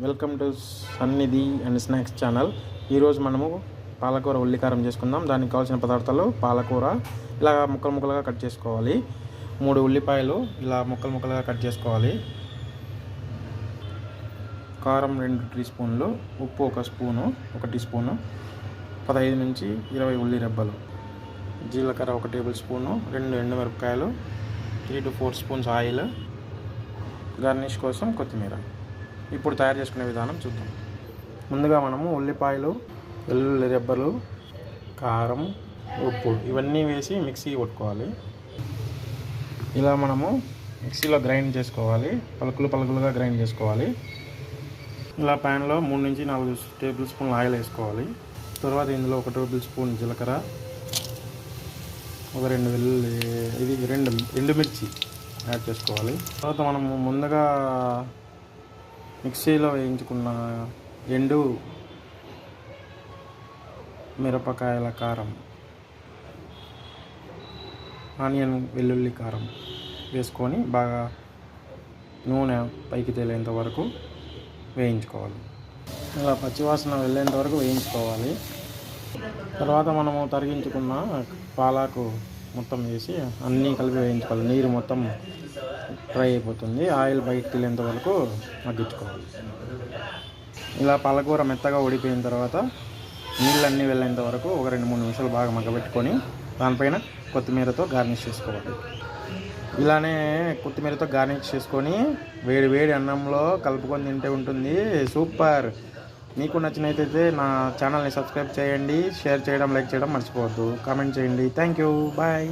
Welcome to సన్నిధి and snacks channel. ఈరోజు మనము పాలకూర ఉల్లికారం చేసుకుందాం. దానికి కావాల్సిన పదార్థాలు: పాలకూర ఇలా ముక్కలు ముక్కలుగా కట్ చేసుకోవాలి, 3 ఉల్లిపాయలు ఇలా ముక్కలు ముక్కలుగా కట్ చేసుకోవాలి, కారం 2 టీ స్పూన్లు, ఉప్పు 1 స్పూను 1 టీ స్పూను, 15 నుంచి 20 ఉల్లి రెబ్బలు, జీలకర్ర 1 టేబుల్ స్పూను, 2 ఎండుమిరపకాయలు, 3 to 4 స్పూన్స్ ఆయిల్, గార్నిష్ కోసం కొత్తిమీర. ఇప్పుడు తయారు చేసుకునే విధానం చూద్దాం. ముందుగా మనము ఉల్లిపాయలు, వెల్లుల్లి రెబ్బలు, కారం, ఉప్పు ఇవన్నీ వేసి మిక్సీ కొట్టుకోవాలి. ఇలా మనము మిక్సీలో గ్రైండ్ చేసుకోవాలి, పలుకులుగా గ్రైండ్ చేసుకోవాలి. ఇలా ప్యాన్లో 3 నుంచి 4 టేబుల్ స్పూన్లు ఆయిల్ వేసుకోవాలి. తర్వాత ఇందులో 1 టేబుల్ స్పూన్ జీలకర్ర, 2 వెల్లుల్లి, 2 ఎండుమిర్చి యాడ్ చేసుకోవాలి. తర్వాత మనము ముందుగా మిక్సీలో వేయించుకున్న ఎండు మిరపకాయల కారం, ఆనియన్ వెల్లుల్లి కారం వేసుకొని బాగా నూనె పైకి తేలేంత వరకు వేయించుకోవాలి. ఇలా పచ్చివాసన వెళ్ళేంత వరకు వేయించుకోవాలి. తర్వాత మనము తరిగించుకున్న పాలకు మొత్తం వేసి అన్నీ కలిపి వేయించుకోవాలి. నీరు మొత్తం ఫ్రై అయిపోతుంది, ఆయిల్ బయటకు తీలేంత వరకు మగ్గించుకోవాలి. ఇలా పాలకూర మెత్తగా ఉడిపోయిన తర్వాత నీళ్ళన్నీ వెళ్ళేంత వరకు 2-3 నిమిషాలు బాగా మగ్గబెట్టుకొని దానిపైన కొత్తిమీరతో గార్నిష్ చేసుకోవాలి. ఇలానే కొత్తిమీరతో గార్నిష్ చేసుకొని వేడి వేడి అన్నంలో కలుపుకొని తింటే ఉంటుంది సూపర్. మీకు నచ్చినట్లయితే నా ఛానల్ని సబ్స్క్రైబ్ చేయండి, షేర్ చేయడం, లైక్ చేయడం మర్చిపోవద్దు, కామెంట్ చేయండి. Thank you, bye.